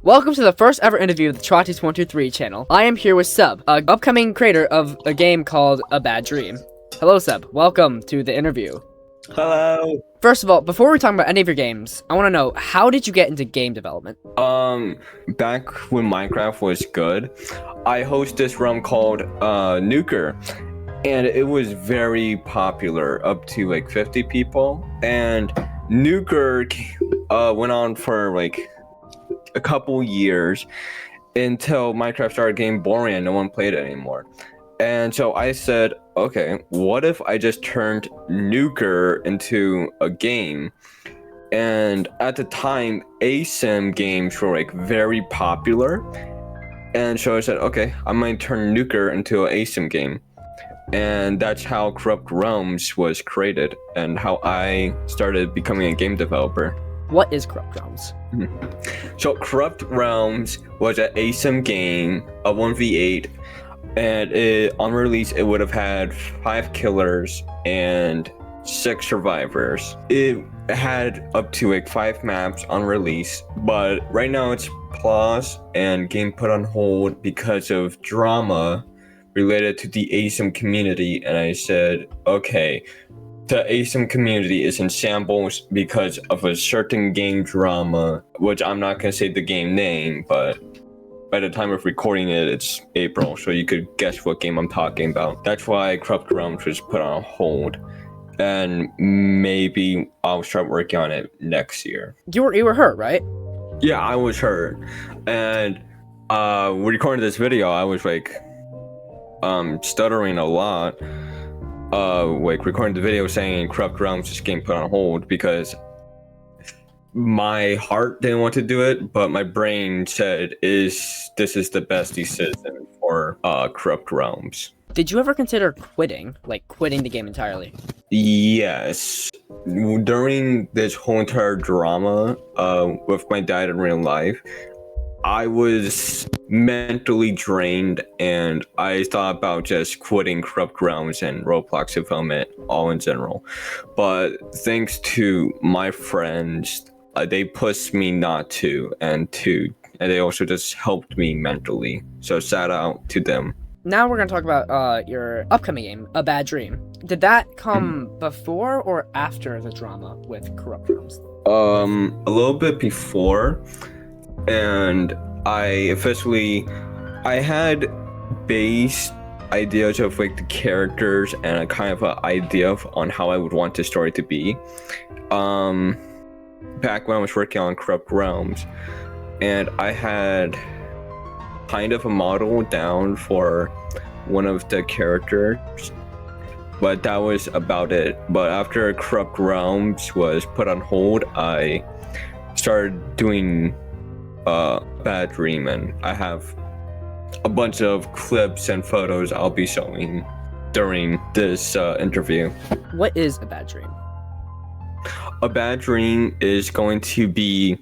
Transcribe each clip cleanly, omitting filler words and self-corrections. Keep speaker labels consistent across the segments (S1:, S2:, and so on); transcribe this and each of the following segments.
S1: Welcome to the first ever interview of the Trotties123 channel. I am here with Seb, an upcoming creator of a game called A Bad Dream. Hello Seb, welcome to the interview.
S2: Hello.
S1: First of all, before we talk about any of your games, I want to know, how did you get into game development?
S2: Back when Minecraft was good, I host this realm called Nuker, and it was very popular, up to like 50 people, and Nuker went on for like a couple years until Minecraft started getting boring and no one played it anymore. And so I said, okay, what if I just turned Nuker into a game? And at the time, ASIM games were like very popular. And so I said, okay, I might turn Nuker into an ASIM game. And that's how Corrupt Realms was created and how I started becoming a game developer.
S1: What is Corrupt Realms?
S2: So Corrupt Realms was an ASIM game, a 1v8, and on release it would have had 5 killers and 6 survivors. It had up to like 5 maps on release, but right now it's paused and game put on hold because of drama related to the ASIM community. And I said, okay, the ASIM community is in shambles because of a certain game drama, which I'm not going to say the game name, but by the time of recording it, it's April, so you could guess what game I'm talking about. That's why Corrupt Realms was put on hold, and maybe I'll start working on it next year.
S1: You were hurt, right?
S2: Yeah, I was hurt, and recording this video, I was like stuttering a lot. Like recording the video saying Corrupt Realms is getting put on hold because my heart didn't want to do it, but my brain said this is the best decision for Corrupt Realms.
S1: Did you ever consider quitting the game entirely?
S2: Yes. During this whole entire drama with my dad in real life, I was mentally drained, and I thought about just quitting Corrupt Realms and Roblox development all in general. But thanks to my friends, they pushed me not to, and they also just helped me mentally. So shout out to them.
S1: Now we're going to talk about your upcoming game, A Bad Dream. Did that come before or after the drama with Corrupt Realms?
S2: A little bit before. And I had base ideas of like the characters and a kind of an idea on how I would want the story to be. Back when I was working on Corrupt Realms, and I had kind of a model down for one of the characters, but that was about it. But after Corrupt Realms was put on hold, I started doing Bad Dream, and I have a bunch of clips and photos I'll be showing during this interview.
S1: What is A Bad Dream?
S2: A Bad Dream is going to be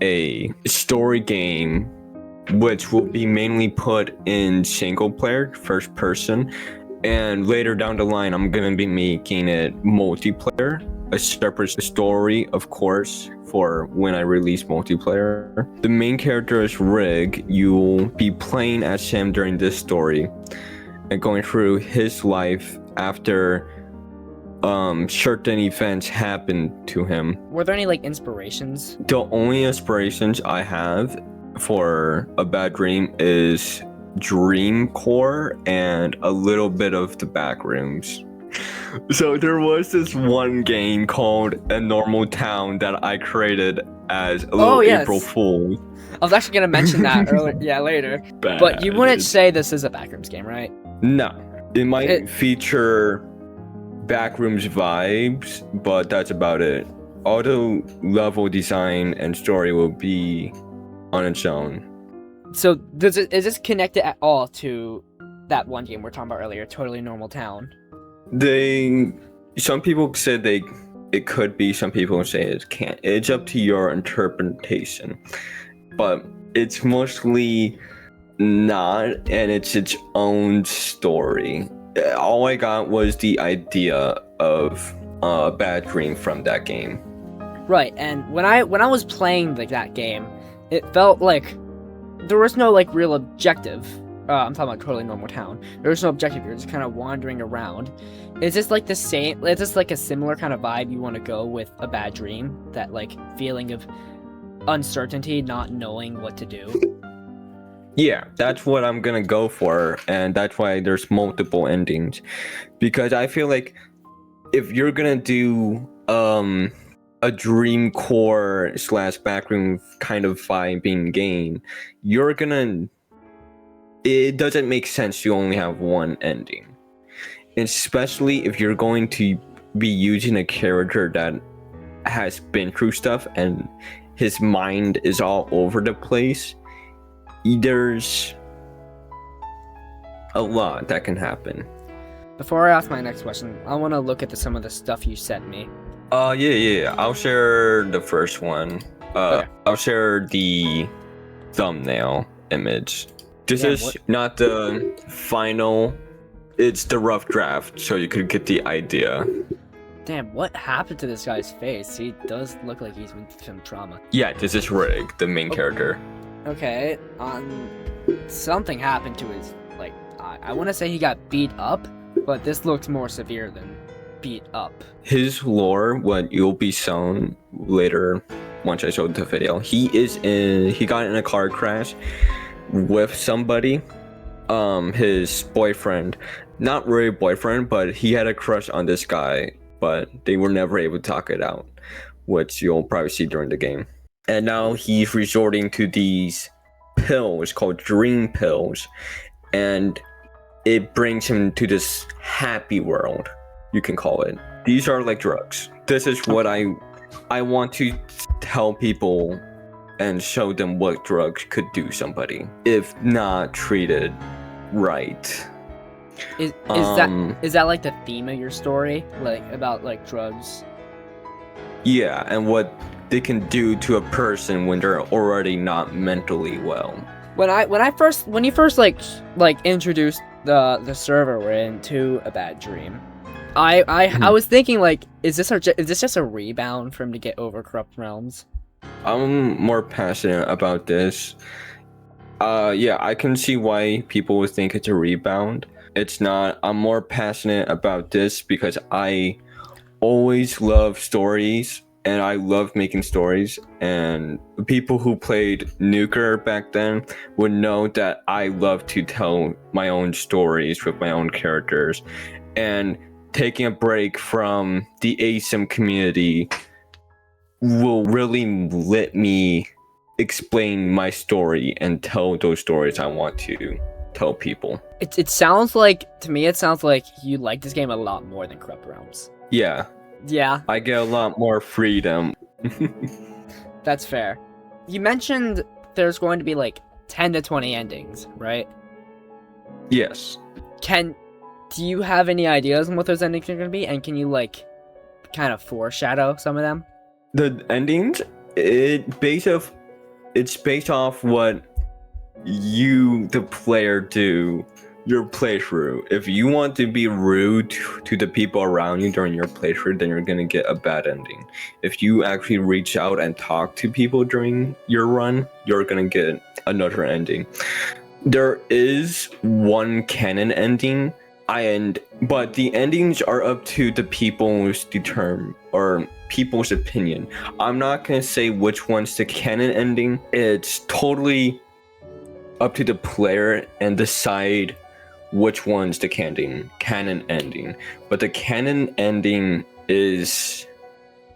S2: a story game which will be mainly put in single player, first person, and later down the line I'm going to be making it multiplayer, a separate story, of course, for when I release multiplayer. The main character is Rig. You'll be playing as him during this story and going through his life after certain events happen to him.
S1: Were there any like inspirations?
S2: The only inspirations I have for A Bad Dream is Dream Core and a little bit of the Backrooms. So there was this one game called A Normal Town that I created as a little April Fool.
S1: I was actually gonna mention that later. But you wouldn't say this is a Backrooms game, right?
S2: No, it might feature Backrooms vibes, but that's about it. All the level design and story will be on its own.
S1: So is this connected at all to that one game we're talking about earlier, Totally Normal Town?
S2: Some people said it could be, some people say it can't. It's up to your interpretation, but it's mostly not, and it's its own story. All I got was the idea of a Bad Dream from that game.
S1: Right, and when I was playing like that game, It felt like there was no like real objective. I'm talking about Totally Normal Town. There was no objective. You're just kind of wandering around. Is this like the same? Is this like a similar kind of vibe you want to go with A Bad Dream? That like feeling of uncertainty, not knowing what to do.
S2: Yeah, that's what I'm gonna go for, and that's why there's multiple endings, because I feel like if you're gonna do a dream core / backroom kind of vibing game, it doesn't make sense to only have one ending, especially if you're going to be using a character that has been through stuff and his mind is all over the place. There's a lot that can happen.
S1: Before I ask my next question, I want to look at some of the stuff you sent me.
S2: Yeah. I'll share the first one.
S1: Okay.
S2: I'll share the thumbnail image. This
S1: Yeah,
S2: is not the final. It's the rough draft, so you could get the idea.
S1: Damn, what happened to this guy's face? He does look like he's been through some trauma.
S2: Yeah, this is Rig, the main character.
S1: Okay, something happened to his, like, eye. I want to say he got beat up, but this looks more severe than beat up.
S2: His lore, what you'll be shown later, once I showed the video, he got in a car crash with somebody, his boyfriend, not really boyfriend, but he had a crush on this guy, but they were never able to talk it out, which you'll probably see during the game. And now he's resorting to these pills called dream pills, and it brings him to this happy world, you can call it. These are like drugs. This is what I want to tell people and show them what drugs could do somebody if not treated right.
S1: Is that like the theme of your story, like about like drugs?
S2: Yeah, and what they can do to a person when they're already not mentally well. When
S1: you first like introduced the server we're in to A Bad Dream, I was thinking like, is this just a rebound for him to get over Corrupt Realms?
S2: I'm more passionate about this. Yeah, I can see why people would think it's a rebound. It's not. I'm more passionate about this because I always love stories and I love making stories, and people who played Nuker back then would know that I love to tell my own stories with my own characters, and taking a break from the ASIM community will really let me explain my story and tell those stories I want to tell people.
S1: It sounds like you like this game a lot more than Corrupt Realms.
S2: Yeah.
S1: Yeah.
S2: I get a lot more freedom.
S1: That's fair. You mentioned there's going to be like 10 to 20 endings, right?
S2: Yes.
S1: Do you have any ideas on what those endings are going to be? And can you like kind of foreshadow some of them?
S2: The endings, it's based off what you, the player, do your playthrough. If you want to be rude to the people around you during your playthrough, then you're gonna get a bad ending. If you actually reach out and talk to people during your run, you're gonna get another ending. There is one canon ending, but the endings are up to the people's people's opinion. I'm not gonna say which one's the canon ending. It's totally up to the player and decide which one's the canon ending. But the canon ending is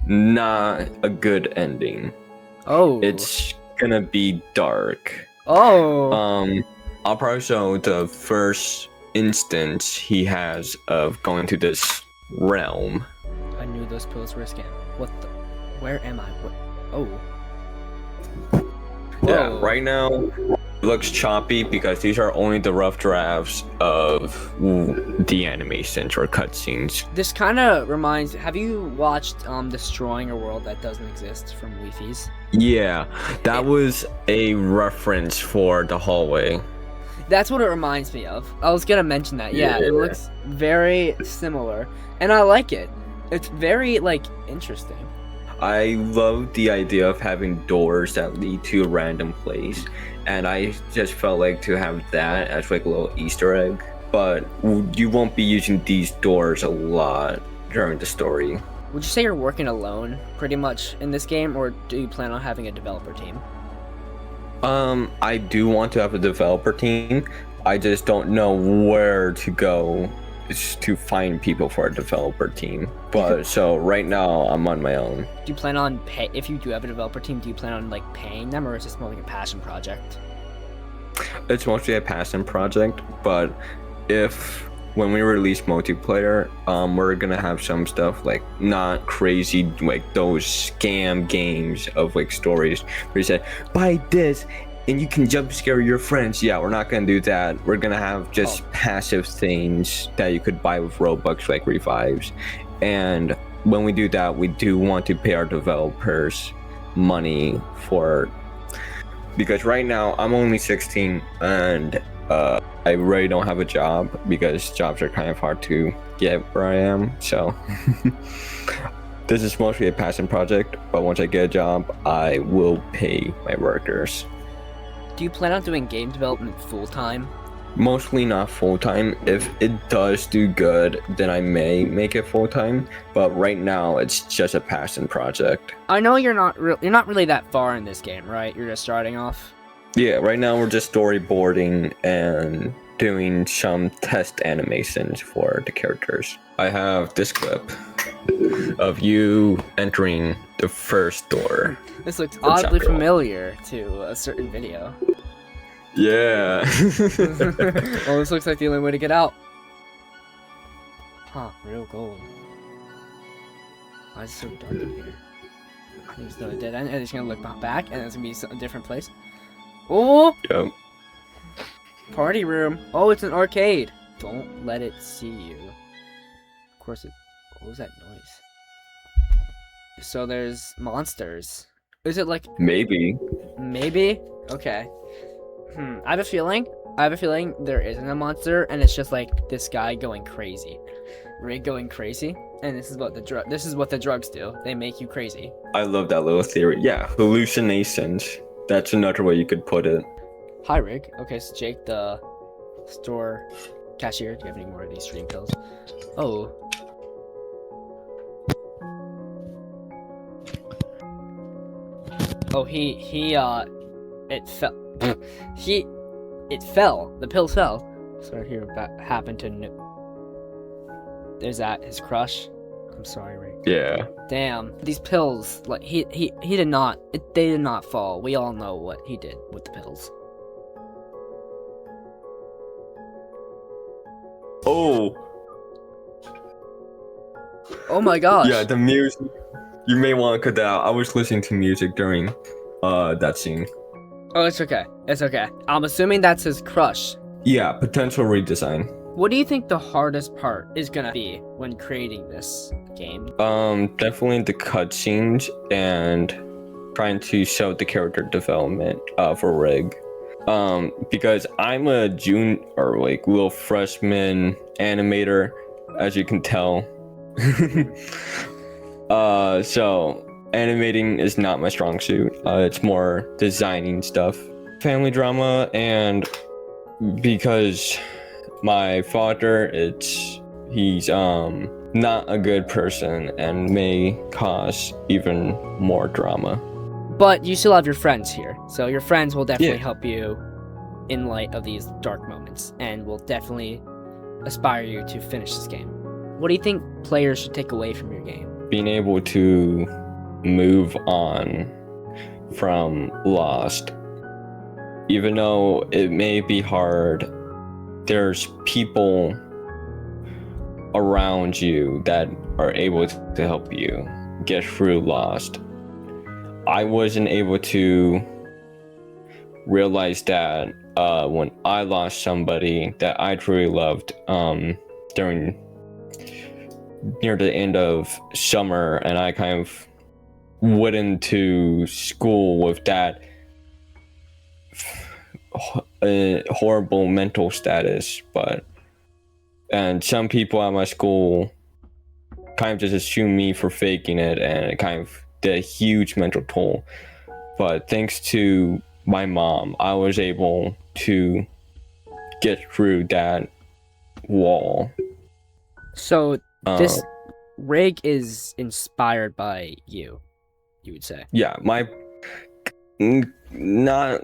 S2: not a good ending.
S1: Oh.
S2: It's gonna be dark.
S1: Oh.
S2: I'll probably show the first instance he has of going to this realm.
S1: I knew those pills were a scam. Where am I? Oh.
S2: Yeah,
S1: Whoa.
S2: right now it looks choppy because these are only the rough drafts of the animations or cutscenes.
S1: This kind of reminds. Have you watched Destroying a World That Doesn't Exist from Wi-Fi's?
S2: Yeah, that was a reference for the hallway.
S1: That's what it reminds me of. I was gonna mention that. Yeah, it looks very similar, and I like it. It's very like interesting.
S2: I love the idea of having doors that lead to a random place, and I just felt like to have that as like a little Easter egg. But you won't be using these doors a lot during the story.
S1: Would you say you're working alone pretty much in this game, or do you plan on having a developer team?
S2: I do want to have a developer team. I just don't know where to go to find people for a developer team. But so right now I'm on my own.
S1: Do you plan on if you do have a developer team, do you plan on like paying them, or is this more like a passion project?
S2: It's mostly a passion project, but if when we release multiplayer, we're gonna have some stuff like not crazy like those scam games of like stories where you say buy this and you can jump scare your friends. Yeah, we're not gonna do that. We're gonna have just passive things that you could buy with Robux like revives. And when we do that, we do want to pay our developers money for, because right now I'm only 16 and I really don't have a job because jobs are kind of hard to get where I am. So this is mostly a passion project, but once I get a job, I will pay my workers.
S1: Do you plan on doing game development full-time?
S2: Mostly not full-time. If it does do good, then I may make it full-time, but right now it's just a passion project.
S1: I know you're not really that far in this game, right? You're just starting off.
S2: Yeah, right now we're just storyboarding and doing some test animations for the characters. I have this clip of you entering the first door.
S1: This looks oddly familiar to a certain video.
S2: Yeah.
S1: Well, this looks like the only way to get out. Huh, real gold. Why is it so dark in here? There's no dead end, and it's gonna look back, and it's gonna be a different place. Oh!
S2: Yep.
S1: Party room. Oh, it's an arcade. Don't let it see you. Of course it... What was that noise? So there's monsters. Is it like...
S2: Maybe.
S1: Maybe? Okay. I have a feeling there isn't a monster, and it's just like this guy going crazy. Rig going crazy. And this is what the drugs do. They make you crazy.
S2: I love that little theory. Yeah, hallucinations. That's another way you could put it.
S1: Hi, Rig. Okay, so Jake, the store cashier. Do you have any more of these stream pills? Oh. Oh, it fell. It fell. The pill fell. Sorry to hear what happened to There's that, his crush. I'm sorry, Rig.
S2: Yeah.
S1: Damn, these pills, like, they did not fall. We all know what he did with the pills.
S2: Oh.
S1: Oh my gosh.
S2: Yeah, the music. You may want to cut that out. I was listening to music during that scene.
S1: Oh, it's okay. It's okay. I'm assuming that's his crush.
S2: Yeah, potential redesign.
S1: What do you think the hardest part is gonna be when creating this game?
S2: Definitely the cutscenes and trying to show the character development for Rig. Because I'm a junior or like little freshman animator, as you can tell. So animating is not my strong suit. It's more designing stuff. Family drama, and because my father, he's not a good person and may cause even more drama.
S1: But you still have your friends here, so your friends will definitely help you in light of these dark moments, and will definitely aspire you to finish this game. What do you think players should take away from your game?
S2: Being able to move on from Lost. Even though it may be hard, there's people around you that are able to help you get through Lost. I wasn't able to realize that when I lost somebody that I truly loved during near the end of summer, and I kind of went into school with that horrible mental status, and some people at my school kind of just assume me for faking it, and it kind of the huge mental toll. But thanks to my mom, I was able to get through that wall.
S1: So this rig is inspired by you would say?
S2: Yeah, not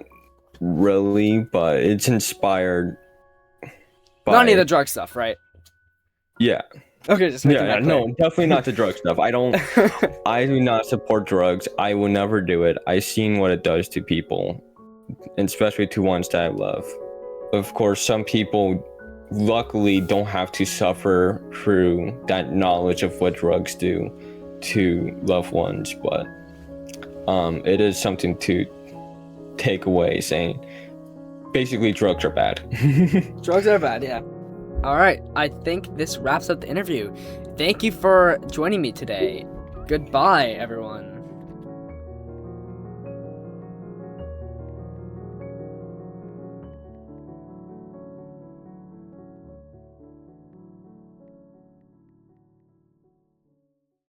S2: really, but it's inspired by...
S1: Not any of the drug stuff, right?
S2: Yeah.
S1: Okay, just making
S2: Yeah,
S1: that clear.
S2: no, definitely not the drug stuff. I do not support drugs. I will never do it. I've seen what it does to people, and especially to ones that I love. Of course, some people luckily don't have to suffer through that knowledge of what drugs do to loved ones, but it is something to take away, saying basically drugs are bad.
S1: Drugs are bad, yeah. All right, I think this wraps up the interview. Thank you for joining me today. Goodbye, everyone.